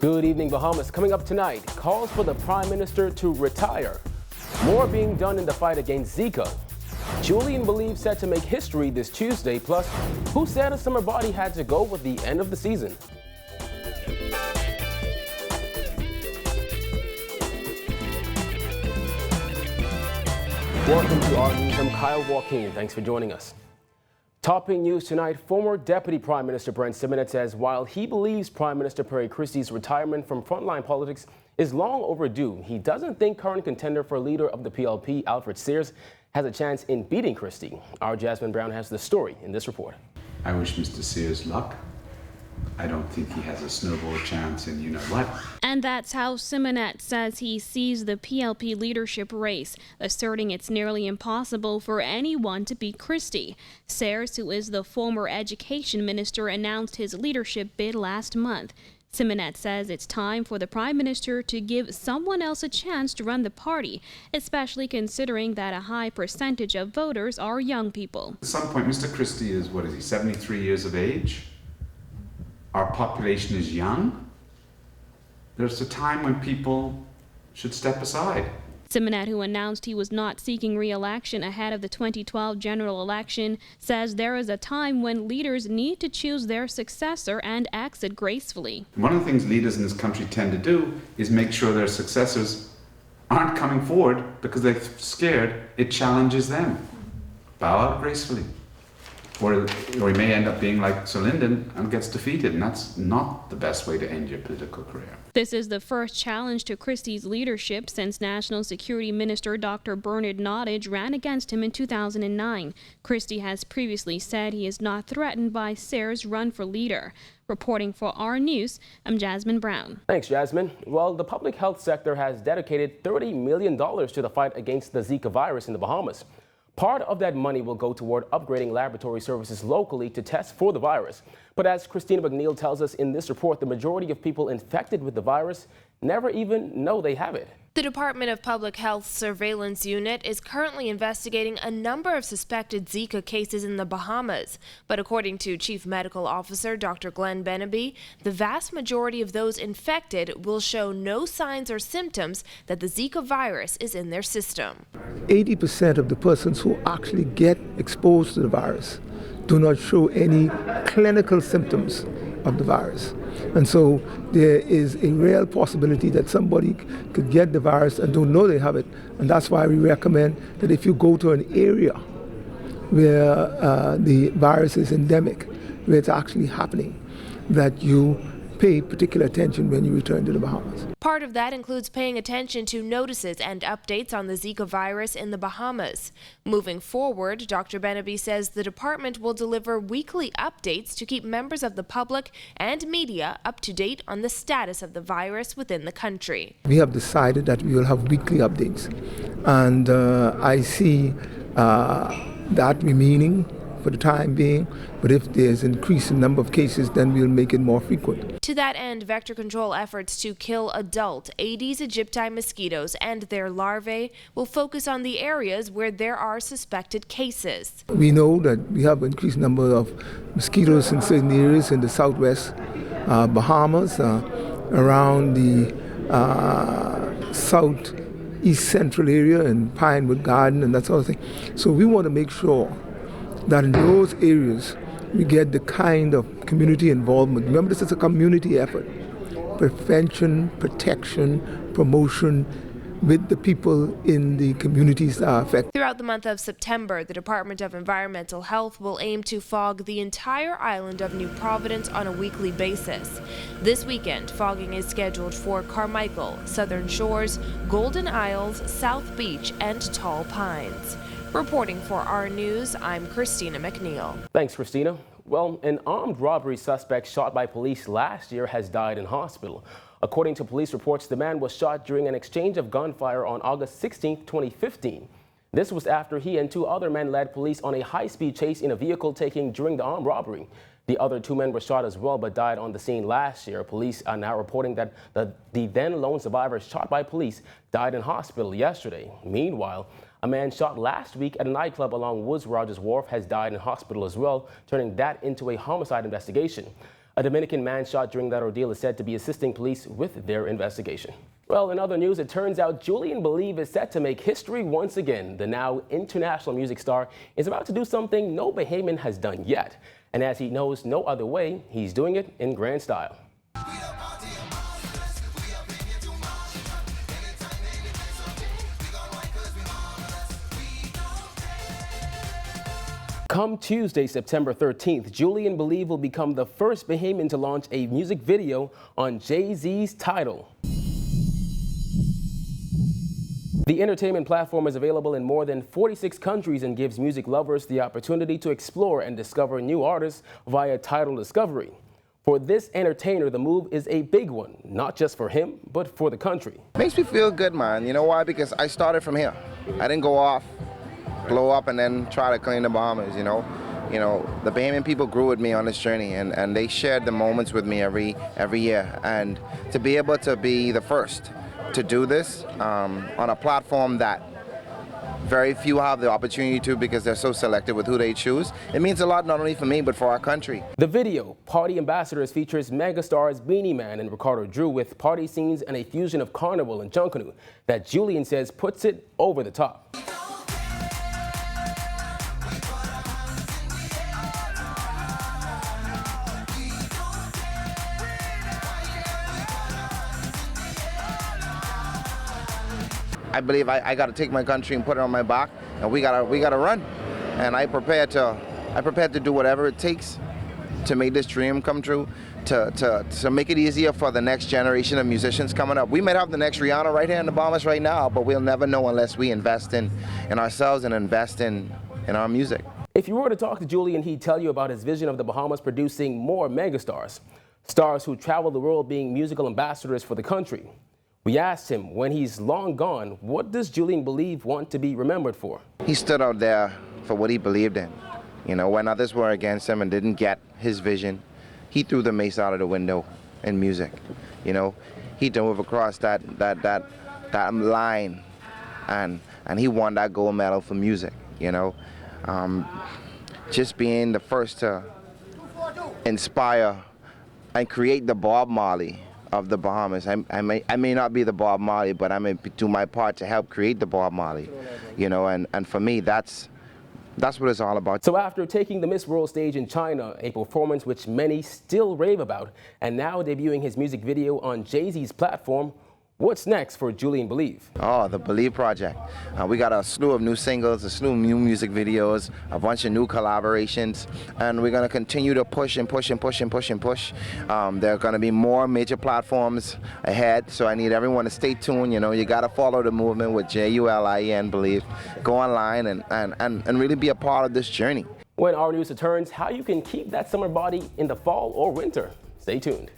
Good evening, Bahamas. Coming up tonight, calls for the Prime Minister to retire. More being done in the fight against Zika. Julian believed set to make history this Tuesday. Plus, who said a summer body had to go with the end of the season? Welcome to our news. I'm Kyle Joaquin. Thanks for joining us. Topping news tonight, former Deputy Prime Minister Brent Symonette says while he believes Prime Minister Perry Christie's retirement from frontline politics is long overdue, he doesn't think current contender for leader of the PLP, Alfred Sears, has a chance in beating Christie. Our Jasmine Brown has the story in this report. I wish Mr. Sears luck. I don't think he has a snowball chance in you-know-what. And that's how Symonette says he sees the PLP leadership race, asserting it's nearly impossible for anyone to beat Christie. Sears, who is the former education minister, announced his leadership bid last month. Symonette says it's time for the Prime Minister to give someone else a chance to run the party, especially considering that a high percentage of voters are young people. At some point, Mr. Christie is, 73 years of age? Our population is young. There's a time when people should step aside. Symonette, who announced he was not seeking re-election ahead of the 2012 general election, says there is a time when leaders need to choose their successor and exit gracefully. One of the things leaders in this country tend to do is make sure their successors aren't coming forward because they're scared it challenges them. Bow out gracefully. Or he may end up being like Sir Lyndon and gets defeated, and that's not the best way to end your political career. This is the first challenge to Christie's leadership since National Security Minister Dr. Bernard Nottage ran against him in 2009. Christie has previously said he is not threatened by Sears' run for leader. Reporting for our news, I'm Jasmine Brown. Thanks, Jasmine. Well, the public health sector has dedicated $30 million to the fight against the Zika virus in the Bahamas. Part of that money will go toward upgrading laboratory services locally to test for the virus. But as Christina McNeil tells us in this report, the majority of people infected with the virus never even know they have it. The Department of Public Health's surveillance unit is currently investigating a number of suspected Zika cases in the Bahamas. But according to Chief Medical Officer Dr. Glenn Benaby, the vast majority of those infected will show no signs or symptoms that the Zika virus is in their system. 80% of the persons who actually get exposed to the virus do not show any clinical symptoms of the virus. And so there is a real possibility that somebody could get the virus and don't know they have it. And that's why we recommend that if you go to an area where the virus is endemic, where it's actually happening, that you pay particular attention when you return to the Bahamas. Part of that includes paying attention to notices and updates on the Zika virus in the Bahamas. Moving forward, Dr. Benaby says the department will deliver weekly updates to keep members of the public and media up to date on the status of the virus within the country. We have decided that we will have weekly updates, and I see that remaining for the time being, but if there's an increase in number of cases, then we'll make it more frequent. To that end, vector control efforts to kill adult Aedes aegypti mosquitoes and their larvae will focus on the areas where there are suspected cases. We know that we have an increased number of mosquitoes in certain areas in the southwest Bahamas, around the southeast central area and Pinewood Garden and that sort of thing. So we want to make sure that in those areas we get the kind of community involvement. Remember, this is a community effort. Prevention, protection, promotion with the people in the communities that are affected. Throughout the month of September, the Department of Environmental Health will aim to fog the entire island of New Providence on a weekly basis. This weekend, fogging is scheduled for Carmichael, Southern Shores, Golden Isles, South Beach, and Tall Pines. Reporting for our news, I'm Christina McNeil. Thanks, Christina. Well, an armed robbery suspect shot by police last year has died in hospital. According to police reports, the man was shot during an exchange of gunfire on August 16, 2015. This was after he and two other men led police on a high-speed chase in a vehicle taken during the armed robbery. The other two men were shot as well but died on the scene last year. Police are now reporting that the then lone survivor shot by police died in hospital yesterday. Meanwhile, a man shot last week at a nightclub along Woods Rogers Wharf has died in hospital as well, turning that into a homicide investigation. A Dominican man shot during that ordeal is said to be assisting police with their investigation. Well, in other news, it turns out Julian Believe is set to make history once again. The now international music star is about to do something no Bahamian has done yet. And as he knows no other way, he's doing it in grand style. Come Tuesday, September 13th, Julian Believe will become the first Bahamian to launch a music video on Jay-Z's Tidal. The entertainment platform is available in more than 46 countries and gives music lovers the opportunity to explore and discover new artists via Tidal Discovery. For this entertainer, the move is a big one, not just for him, but for the country. Makes me feel good, man. You know why? Because I started from here. I didn't go off, blow up, and then try to clean the Bahamas, you know. The Bahamian people grew with me on this journey, and they shared the moments with me every year. And to be able to be the first to do this on a platform that very few have the opportunity to because they're so selective with who they choose, it means a lot not only for me but for our country. The video, Party Ambassadors, features megastars Beanie Man and Ricardo Drew with party scenes and a fusion of carnival and junkanoo that Julian says puts it over the top. I believe I got to take my country and put it on my back, and we gotta run. And I prepared to do whatever it takes to make this dream come true, to make it easier for the next generation of musicians coming up. We might have the next Rihanna right here in the Bahamas right now, but we'll never know unless we invest in ourselves and invest in our music. If you were to talk to Julian, he'd tell you about his vision of the Bahamas producing more megastars, stars who travel the world being musical ambassadors for the country. We asked him, when he's long gone, what does Julian Believe want to be remembered for? He stood out there for what he believed in. When others were against him and didn't get his vision, he threw the mace out of the window in music. He dove across that line, and he won that gold medal for music. Just being the first to inspire and create the Bob Marley of the Bahamas. I may not be the Bob Marley, but I may do my part to help create the Bob Marley. And for me, that's what it's all about. So after taking the Miss World stage in China, a performance which many still rave about, and now debuting his music video on Jay-Z's platform, what's next for Julian Believe? Oh, the Believe Project. We got a slew of new singles, a slew of new music videos, a bunch of new collaborations, and we're going to continue to push and push and push and push and push. There are going to be more major platforms ahead, so I need everyone to stay tuned. You got to follow the movement with Julien Believe. Go online and really be a part of this journey. When our news returns, how you can keep that summer body in the fall or winter. Stay tuned.